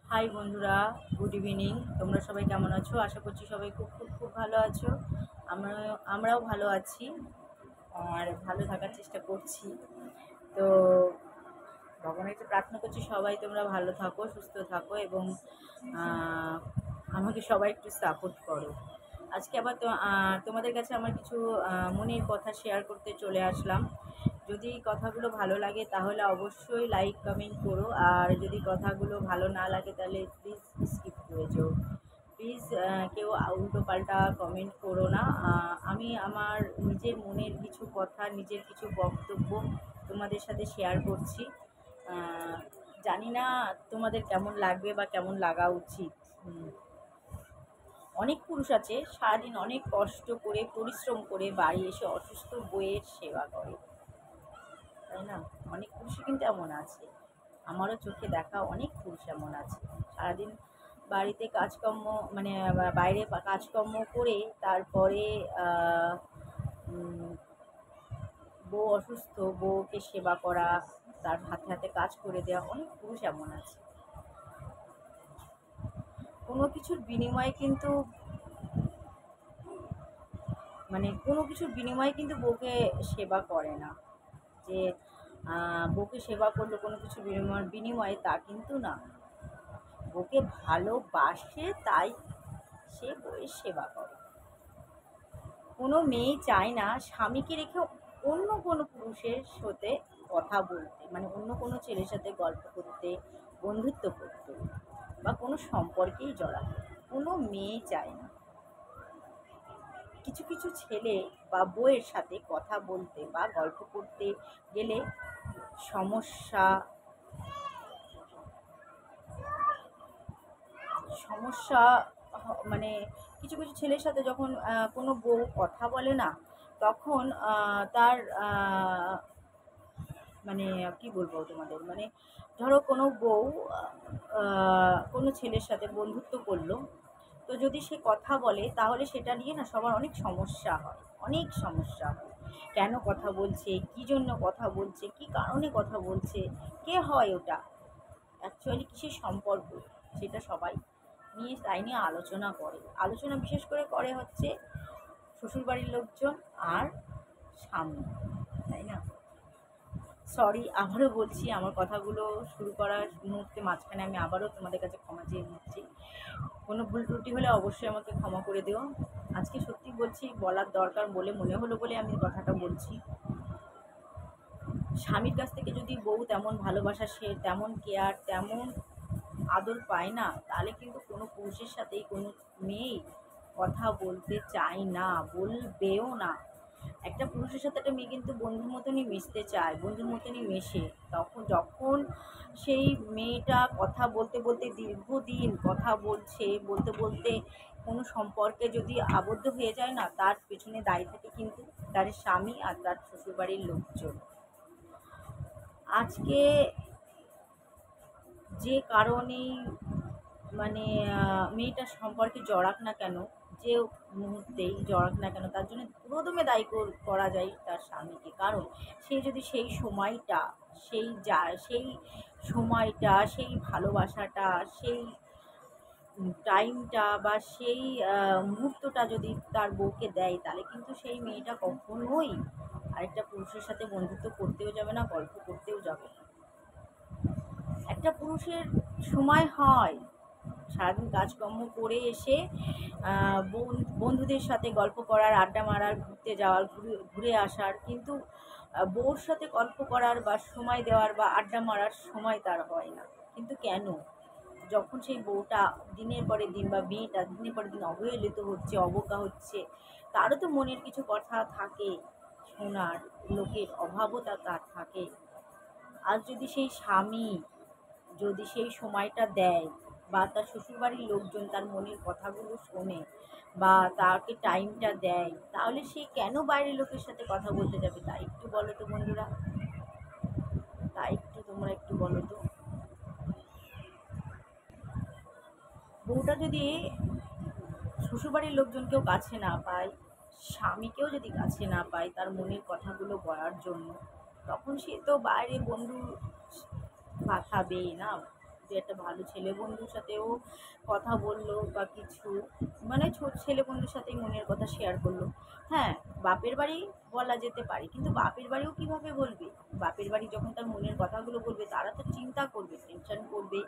High বন্ধুরা, good evening. তোমরা সবাই কেমন আছো? আশা করছি সবাই খুব খুব খুব ভালো আছো। আমরাও ভালো আছি আর ভালো থাকার চেষ্টা করছি। তো ভগবানের কাছে প্রার্থনা করছি সবাই তোমরা ভালো থাকো, সুস্থ থাকো এবং আহ, আমাকে সবাই একটু সাপোর্ট করো। আজকে আবার তোমাদের কাছে আমার কিছু মনের কথা শেয়ার করতে চলে আসলাম। যদি কথাগুলো ভালো লাগে তাহলে অবশ্যই লাইক কমেন্ট করো, আর যদি কথাগুলো ভালো না লাগে তাহলে প্লিজ স্কিপ করে যাও। প্লিজ কেউ উল্টো পাল্টা কমেন্ট করো না। আমি আমার নিজের মনের কিছু কথা, নিজের কিছু বক্তব্য তোমাদের সাথে শেয়ার করছি। আহ, জানি না তোমাদের কেমন লাগবে বা কেমন লাগা উচিত। অনেক পুরুষ আছে সারাদিন অনেক কষ্ট করে পরিশ্রম করে বাড়ি এসে অসুস্থ বইয়ের সেবা করে, তাই না? অনেক পুরুষই কিন্তু এমন আছে, আমারও চোখে দেখা অনেক পুরুষ এমন আছে। সারাদিন বাড়িতে কাজকর্ম মানে বাইরে কাজকর্ম করে তারপরে আহ, উম, বউ অসুস্থ, বউকে সেবা করা, তার হাতে হাতে কাজ করে দেওয়া, অনেক পুরুষ এমন আছে। কোনো কিছুর বিনিময়ে কিন্তু কোনো কিছুর বিনিময়ে কিন্তু বউকে সেবা করে না। যে বউকে সেবা করলো কোনো কিছু বিনিময়ে, তা কিন্তু না। বউকে ভালোবাসে তাই সে বউয়ের সেবা করে। কোনো মেয়ে চায় না স্বামীকে রেখে অন্য কোনো পুরুষের সাথে কথা বলতে, অন্য কোনো ছেলের সাথে গল্প করতে, বন্ধুত্ব করতে বা কোনো সম্পর্কেই জড়াতে কোনো মেয়ে চায় না। কিছু কিছু ছেলে বা বউয়ের সাথে কথা বলতে বা গল্প করতে গেলে সমস্যা সমস্যা কিছু কিছু ছেলের সাথে যখন কোনো বউ কথা বলে না, তখন তার কি বলবো তোমাদের, ধরো কোনো বউ কোনো ছেলের সাথে বন্ধুত্ব করলো, তো যদি সে কথা বলে তাহলে সেটা নিয়ে না সবার অনেক সমস্যা হয়, অনেক সমস্যা হয়। কেন কথা বলছে, কী জন্য কথা বলছে, কী কারণে কথা বলছে, কে হয় ওটা, অ্যাকচুয়ালি কিসের সম্পর্ক, সেটা সবাই তাই নিয়ে আলোচনা করে। আলোচনা বিশেষ করে করে হচ্ছে শ্বশুরবাড়ির লোকজন আর স্বামী, তাই না? সরি, আবারও বলছি, আমার কথাগুলো শুরু করার মুহূর্তে মাঝখানে আমি আবারও তোমাদের কাছে ক্ষমা চেয়ে নিচ্ছি। কোনো ভুল ত্রুটি হলে অবশ্যই আমাকে ক্ষমা করে দিও। আজকে সত্যি বলছি, বলার দরকার বলে মনে হলো বলে আমি কথাটা বলছি। স্বামীর কাছ থেকে যদি বউ তেমন ভালোবাসা, সে তেমন কেয়ার, তেমন আদর পায় না, তাহলে কিন্তু কোনো পুরুষের সাথেই কোনো মেয়েই কথা বলতে চায় না, বলবেও না। একটা পুরুষের সাথে একটা মেয়ে কিন্তু বন্ধুর মতনই মিশতে চায়, বন্ধুর মতনই মেশে। যখন সেই মেয়েটা কথা বলতে বলতে দীর্ঘদিন কথা বলতে বলতে কোনো সম্পর্কে যদি আবদ্ধ হয়ে যায় না, তার পেছনে দায়ী থাকে কিন্তু তার স্বামী আর তার শ্বশুরবাড়ির লোকজন। আজকে যে কারণেই মেয়েটার সম্পর্কে জড়াক না কেন, যে মুহূর্তেই জড়াক না কেন, তার জন্য প্রথমে দায়ী করা যায় তার স্বামীকে। কারণ সে যদি সেই সময়টা, সেই ভালোবাসাটা, সেই টাইমটা বা সেই মুহূর্তটা যদি তার বউকে দেয়, তাহলে কিন্তু সেই মেয়েটা কখনোই আরেকটা পুরুষের সাথে বন্ধুত্ব করতেও যাবে না, গল্প করতেও যাবে না। একটা পুরুষের সময় হয় সারাদিন কাজকর্ম করে এসে বন্ধুদের সাথে গল্প করার, আড্ডা মারার, ঘুরতে যাওয়ার, ঘুরে আসার, কিন্তু বউর সাথে গল্প করার বা সময় দেওয়ার বা আড্ডা মারার সময় তার হয় না। কিন্তু কেন? যখন সেই বউটা দিনের পরে দিন বা মেয়েটা দিনের পরে দিন অবহেলিত হচ্ছে, অবজ্ঞা হচ্ছে, তারও তো মনের কিছু কথা থাকে, শোনার লোকের অভাবও তার থাকে। আর যদি সেই স্বামী যদি সেই সময়টা দেয় বা তার শ্বশুরবাড়ির লোকজন তার মনের কথাগুলো শোনে বা তাকে টাইমটা দেয়, তাহলে সে কেন বাইরের লোকের সাথে কথা বলতে যাবে? তা একটু বলো তো বন্ধুরা, তোমরা একটু বলো তো। বউটা যদি শ্বশুরবাড়ির লোকজনকেও কাছে না পায়, স্বামীকেও যদি কাছে না পায় তার মনের কথাগুলো বলার জন্য, তখন সে তো বাইরে বন্ধু পাঠাবেই না। যে একটা ভালো ছেলে বন্ধুর সাথেও কথা বললো বা কিছু, মানে ছোট ছেলে বন্ধুর সাথেই মনের কথা শেয়ার করলো। হ্যাঁ, বাপের বাড়ি বলা যেতে পারে, কিন্তু বাপের বাড়িও কিভাবে বলবে? বাপের বাড়ি যখন তার মনের কথাগুলো বলবে, তারা তো চিন্তা করবে, টেনশন করবে,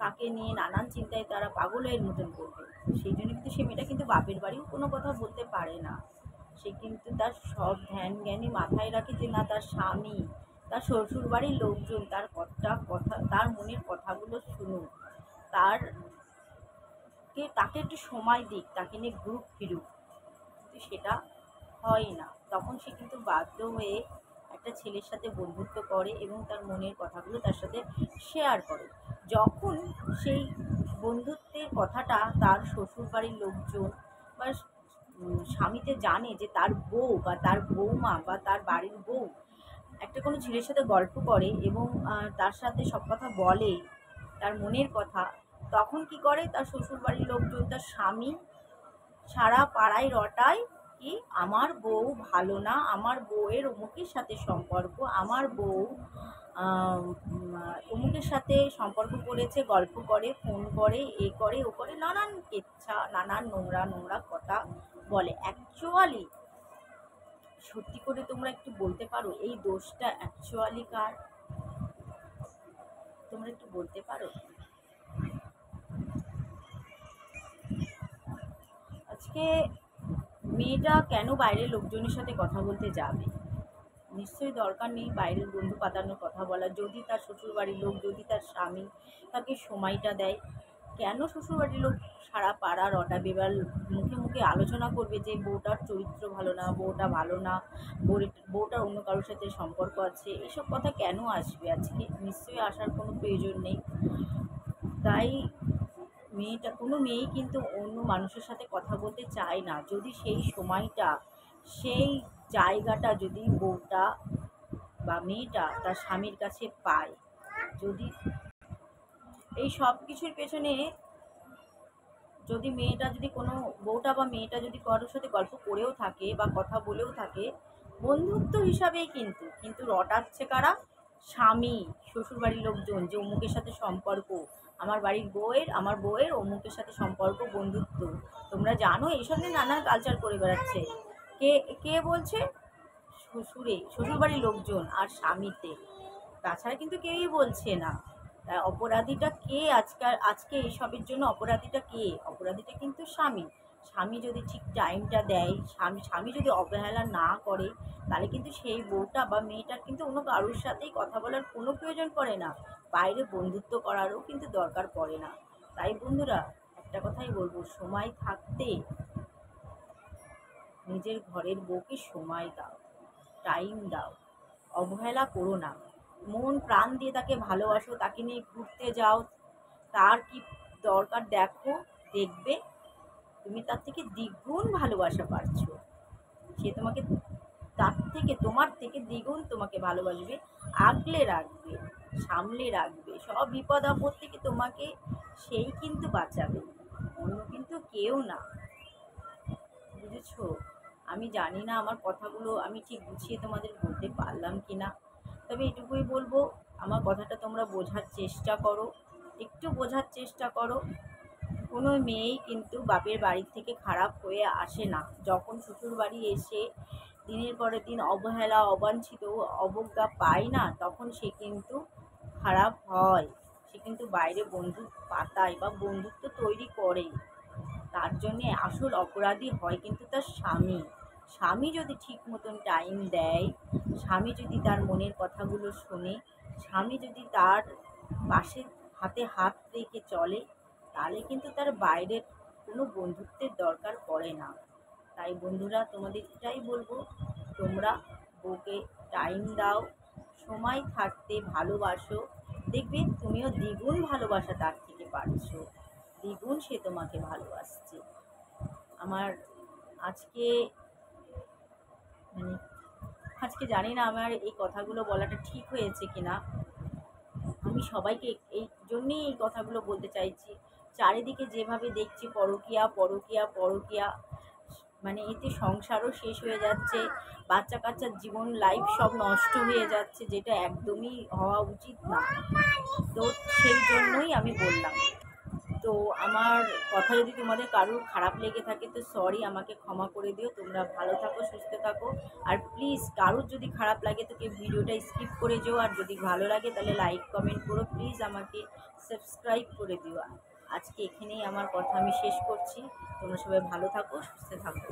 তাকে নিয়ে নানান চিন্তায় তারা পাগলের মতন করবে। সেই জন্য কিন্তু সে মেয়েটা কিন্তু বাপের বাড়িও কোনো কথা বলতে পারে না। সে কিন্তু তার সব ধ্যান জ্ঞানী মাথায় রাখে যে না, তার স্বামী, তার শ্বশুর বাড়ির লোকজন তার কথা, তার মনের কথাগুলো শুনুক, তাকে একটু সময় দিক, তাকে নিয়ে ঘুরুক ফিরুক। কিন্তু সেটা হয় না। তখন সে কিন্তু বাধ্য হয়ে একটা ছেলের সাথে বন্ধুত্ব করে এবং তার মনের কথাগুলো তার সাথে শেয়ার করে। যখন সেই বন্ধুত্বের কথাটা তার শ্বশুরবাড়ির লোকজন বা স্বামীতে জানে যে তার বউ বা তার বৌমা বা তার বাড়ির বউ একটা কোনো ছেলের সাথে গল্প করে এবং তার সাথে সব কথা বলে, তার মনের কথা, তখন কি করে তার শ্বশুরবাড়ির লোকজন, তার স্বামী সারা পাড়ায় রটায় কি আমার বউ ভালো না, আমার বউয়ের অমুকের সাথে সম্পর্ক, আমার বউ অমুকের সাথে সম্পর্ক করেছে, গল্প করে, ফোন করে, এ করে ও করে, নানান কেচ্ছা, নানান নোংরা নোংরা কথা বলে। অ্যাকচুয়ালি সত্যি করে তোমরা একটু বলতে পারো এই দোষটা অ্যাকচুয়ালি কার? তোমরা একটু বলতে পারো? আজকে মেয়েটা কেন বাইরের লোকজনের সাথে কথা বলতে যাবে? নিশ্চয়ই দরকার নেই বাইরের বন্ধু পাতানোর কথা বলা। যদি তার শ্বশুরবাড়ির লোক, যদি তার স্বামী তাকে সময়টা দেয়, কেন শ্বশুরবাড়ির লোক সারা পাড়া রটাবে বা মুখে মুখে আলোচনা করবে যে বউটার চরিত্র ভালো না, বউটা ভালো না, বউটার অন্য কারোর সাথে সম্পর্ক আছে? এসব কথা কেন আসবে আজকে? নিশ্চয়ই আসার কোনো প্রয়োজন নেই। তাই কোনো মেয়েই কিন্তু অন্য মানুষের সাথে কথা বলতে চায় না, যদি সেই সময়টা, সেই জায়গাটা যদি বউটা বা মেয়েটা তার স্বামীর কাছে পায়। যদি এই সব কিছুর পেছনে যদি মেয়েটা যদি কোনো বউটা বা মেয়েটা যদি কারোর সাথে গল্প করেও থাকে বা কথা বলেও থাকে, বন্ধুত্ব হিসাবেই কিন্তু কিন্তু রটাচ্ছে কারা? স্বামী, শ্বশুরবাড়ির লোকজন, যে অমুকের সাথে সম্পর্ক, আমার বউয়ের অমুকের সাথে সম্পর্ক, বন্ধুত্ব। তোমরা জানো এইসব নিয়ে নানান কালচার করে বেড়াচ্ছে। কে কে বলছে? শ্বশুরবাড়ির লোকজন আর স্বামীতে। তাছাড়া কিন্তু কেউই বলছে না। অপরাধীটা কে? আজকে এইসবের জন্য অপরাধীটা কে? অপরাধীটা কিন্তু স্বামী। স্বামী যদি ঠিক টাইমটা দেয়, স্বামী যদি অবহেলা না করে, তাহলে কিন্তু সেই বউটা বা মেয়েটার কিন্তু অন্য কারোর সাথেই কথা বলার কোনো প্রয়োজন পড়ে না, বাইরে বন্ধুত্ব করারও কিন্তু দরকার পড়ে না। তাই বন্ধুরা, একটা কথাই বলবো, সময় থাকতে নিজের ঘরের বউকে সময় দাও, টাইম দাও, অবহেলা করো না। মন প্রাণ দিয়ে তাকে ভালোবাসো, তাকে নিয়ে ঘুরতে যাও, তার কি দরকার দেখো, দেখবে তুমি তার থেকে দ্বিগুণ ভালোবাসা পাচ্ছো। সে তোমার থেকে দ্বিগুণ তোমাকে ভালোবাসবে, আগলে রাখবে, সামলে রাখবে, সব বিপদ আপদ থেকে তোমাকে সেই কিন্তু বাঁচাবে, অন্য কিন্তু কেউ না। বুঝেছো? আমি জানি না আমার কথাগুলো আমি ঠিক গুছিয়ে তোমাদের বলতে পারলাম কি না, তবে এটুকুই বলবো, আমার কথাটা তোমরা বোঝার চেষ্টা করো, একটু বোঝার চেষ্টা করো। কোনো মেয়েই কিন্তু বাপের বাড়ি থেকে খারাপ হয়ে আসে না। যখন শ্বশুর বাড়ি এসে দিনের পরে দিন অবহেলা, অবাঞ্ছিত, অবজ্ঞা পায় না, তখন সে কিন্তু খারাপ হয়। সে কিন্তু বাইরে বন্ধু পাতায় বা বন্ধুত্ব তৈরি করে। তার জন্যে আসল অপরাধী হয় কিন্তু তার স্বামী। স্বামী যদি ঠিক মতন টাইম দেয়, স্বামী যদি তার মনের কথাগুলো শোনে, স্বামী যদি তার পাশে হাতে হাত রেখে চলে, তাহলে কিন্তু তার বাইরের কোনো বন্ধুত্বের দরকার পড়ে না। তাই বন্ধুরা, তোমাদের এটাই বলবো, তোমরা বউকে টাইম দাও, সময় থাকতে ভালোবাসো, দেখবে তুমিও দ্বিগুণ ভালোবাসা তার থেকে পাচ্ছ, দ্বিগুণ সে তোমাকে ভালোবাসছে। আমার আজকে মানে আজকে জানি না আমার এই কথাগুলো বলাটা ঠিক হয়েছে কিনা। আমি সবাইকে এই জন্যেই এই কথাগুলো বলতে চাইছি। চারিদিকে যেভাবে দেখছি পরকীয়া পরকীয়া পরকীয়া, মানে এতে সংসারও শেষ হয়ে যাচ্ছে, বাচ্চা কাচ্চার জীবন লাইফ সব নষ্ট হয়ে যাচ্ছে, যেটা একদমই হওয়া উচিত না। তো সেই জন্যই আমি বললাম। তো আমার কথা যদি তোমাদের কারোর খারাপ লেগে থাকে তো সরি, আমাকে ক্ষমা করে দিও। তোমরা ভালো থাকো, সুস্থ থাকো। আর প্লিজ কারোর যদি খারাপ লাগে তো কেউ ভিডিওটা স্কিপ করে যেও, আর যদি ভালো লাগে তাহলে লাইক কমেন্ট করো। প্লিজ আমাকে সাবস্ক্রাইব করে দিও। আজকে এখানেই আমার কথা আমি শেষ করছি। তোমরা সবাই ভালো থাকো, সুস্থ থাকো।